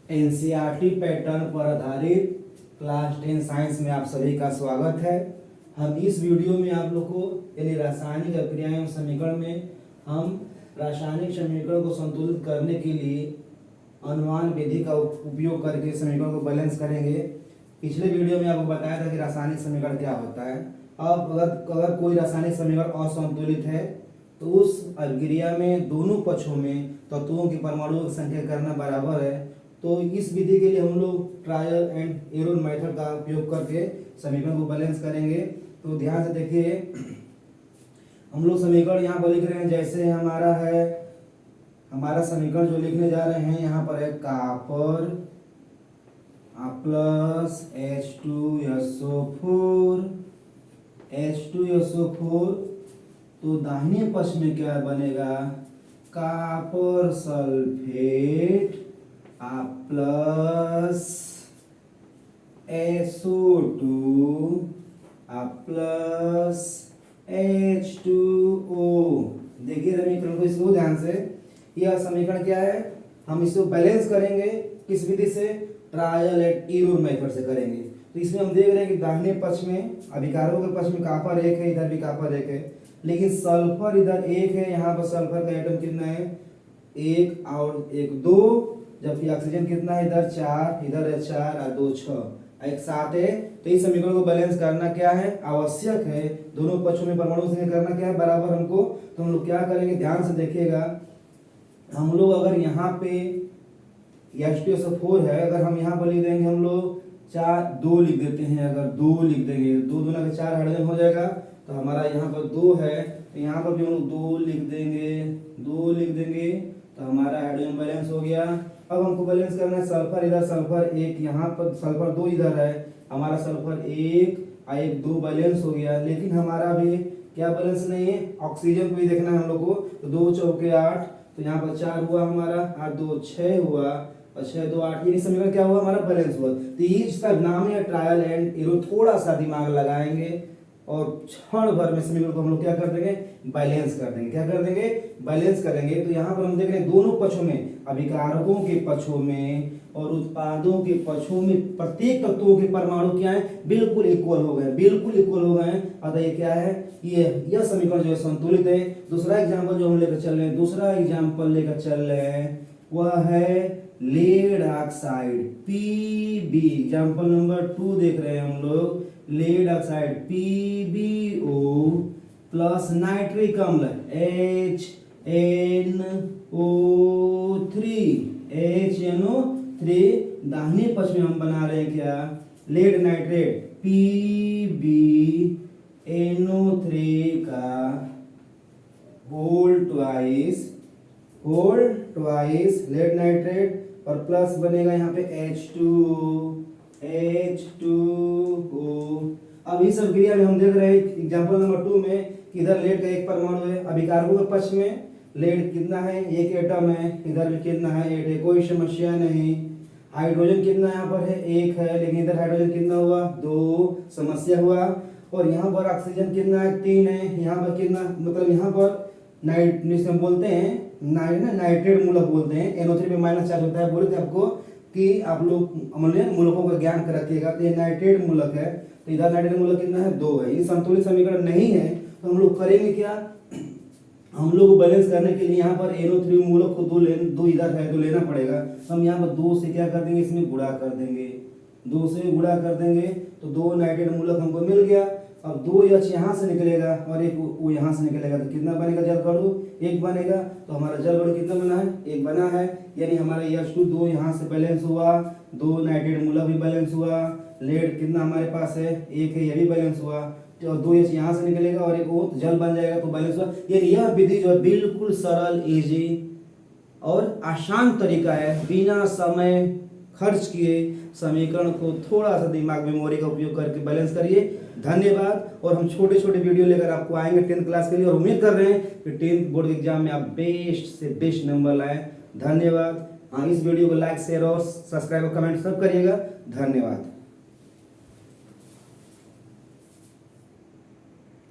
NCERT pattern पर आधारित class 10 science में आप सभी का स्वागत है। हम इस वीडियो में आप लोग को यानी रासायनिक अभिक्रिया एवं समीकरण में हम रासायनिक समीकरण को संतुलित करने के लिए अनुमान विधि का उपयोग करके समीकरण को बैलेंस करेंगे। पिछले वीडियो में आपको बताया था कि रासायनिक समीकरण क्या होता है। अब अगर कोई रासायनिक समीकरण असंतुलित है तो उस अभिक्रिया में दोनों पक्षों में तत्वों की परमाणुओं की संख्या करना बराबर है। तो इस विधि के लिए हम लोग ट्रायल एंड एरर मेथड का उपयोग करके समीकरण को बैलेंस करेंगे। तो ध्यान से देखिए, हम लोग समीकरण यहाँ पर लिख रहे हैं। जैसे हमारा समीकरण जो लिखने जा रहे हैं यहाँ पर है कॉपर प्लस H2SO4 तो दाहिने पक्ष में क्या बनेगा, copper sulphate plus SO2 plus H2O। देखिए समीकरण को, इसको ध्यान से, यह समीकरण क्या है, हम इसको बैलेंस करेंगे किस विधि से, ट्रायल एंड एरर मेथड से करेंगे। तो इसमें हम देख रहे हैं कि दाहिने पक्ष में अभिकारकों के पक्ष में कॉपर 1 है, इधर भी कॉपर 1 है, लेकिन सल्फर इधर 1 है। यहाँ पर सल्फर का एटम कितना है, 1 और 1 2, जबकि ऑक्सीजन कितना है, इधर 4, इधर है 4 और 2 6, एक साथ है। तो इस समीकरण को बैलेंस करना क्या है, आवश्यक है। दोनों पक्षों में परमाणु संख्या करना क्या है, बराबर हमको। तो हम लोग क्या करेंगे, ध्यान से देखिएगा। हम लोग अगर यहाँ पे H2SO4 है, अगर हम यहाँ पर लिख देंगे, हम लोग 2 लिख देते हैं। अगर 2 लिख देंगे, 2 दूना का 4 हाइड्रोजन हो जाएगा। तो हमारा यहाँ पर 2 है, तो यहाँ पर भी हम लोग 2 लिख देंगे, तो हमारा हाइड्रोजन बैलेंस हो गया। अब हमको बैलेंस करना है सल्फर, इधर सल्फर 1, यहाँ पर सल्फर 2 इधर है, हमारा सल्फर 1 और 1 2 बैलेंस हो गया। लेकिन हमारा भी क्या बैलेंस नहीं है, ऑक्सीजन को भी देखना है हम लोग को। तो 2 चौके 8, तो यहाँ पर 4 हुआ हमारा, 8 2 6 हुआ, और 6 2 8, ये समीकरण क्या हुआ, हमारा बैलेंस हुआ। तो ये जिसका नाम है ट्रायल एंड एरर, थोड़ा सा दिमाग लगाएंगे और क्षण भर में समीकरण को हम लोग क्या कर देंगे, बैलेंस कर देंगे। क्या कर देंगे, बैलेंस करेंगे। तो यहाँ पर हम देख रहे हैं दोनों पक्षों में, अभिकारकों के पक्षों में और उत्पादों के पक्षों में प्रत्येक तत्वों के परमाणु क्या है, बिल्कुल इक्वल हो गए हैं। अतः ये क्या है, यह समीकरण जो है संतुलित है। दूसरा एग्जाम्पल जो हम लेकर चल रहे हैं, वह है lead oxide Pb। Example number 2 देख रहे हैं हम लोग, lead oxide PbO plus nitric अम्ल HNO3। दाहिने पक्ष में हम बना रहे हैं क्या, लेड नाइट्रेट PbNO3 का होल ट्वाइस लेड नाइट्रेट, और प्लस बनेगा यहाँ पे H2O। अब इस अभिक्रिया में हम देख रहे हैं एग्जांपल नंबर 2 में कि इधर लेड का एक परमाणु है, अभिकारकों के पक्ष में लेड कितना है, 1 एटम है, इधर भी कितना है, 8 है, कोई समस्या नहीं। हाइड्रोजन कितना यहाँ पर है, 1 है, लेकिन इधर हाइड्रोजन कितना हुआ, 2, समस्या हुआ। और यहाँ पर ऑक्सीजन कितना है, 3 है, यहाँ पर कितना, मतलब यहाँ पर जिसे बोलते हैं नाइट्रेट मूलक बोलते हैं, NO3 पे -4 होता है। बोले थे आपको कि आप लोग अमूल्य मूलकों का ज्ञान कर रखिएगा। तो ये नाइट्रेट मूलक है, तो इधर नाइट्रेट मूलक कितना है, 2 है। ये संतुलित समीकरण नहीं है, तो हम लोग करेंगे क्या, हम लोग को बैलेंस करने के लिए यहाँ पर NO3 मूलक को 2 इधर है, तो लेना पड़ेगा। तो हम यहाँ पर 2 से क्या कर देंगे, इसमें गुणा कर देंगे, 2 से गुणा कर देंगे, तो 2 नाइट्रेट मूलक हमको मिल गया। अब 2 H यहाँ से निकलेगा और 1 O यहाँ से निकलेगा, तो कितना बनेगा, जल अणु 1 बनेगा। तो हमारा जल अणु कितना बना है, 1 बना है। यानी हमारा H2 2 यहाँ से बैलेंस हुआ, 2 नाइट्रेट मूलक भी बैलेंस हुआ, लेड कितना हमारे पास है, 1 है, ये भी बैलेंस हुआ। और 2 H यहाँ से निकलेगा और 1 O, तो जल बन जाएगा, तो बैलेंस हुआ। यानी यह विधि जो है बिल्कुल सरल, इजी और आसान तरीका है। बिना समय खर्च किए समीकरण को थोड़ा सा दिमाग मेमोरी का उपयोग करके बैलेंस करिए। धन्यवाद। और हम छोटे छोटे वीडियो लेकर आपको आएंगे 10th क्लास के लिए, और उम्मीद कर रहे हैं कि 10th बोर्ड के एग्जाम में आप बेस्ट से बेस्ट नंबर लाएं। धन्यवाद। इस वीडियो को लाइक, शेयर और सब्सक्राइब और कमेंट सब करिएगा। धन्यवाद।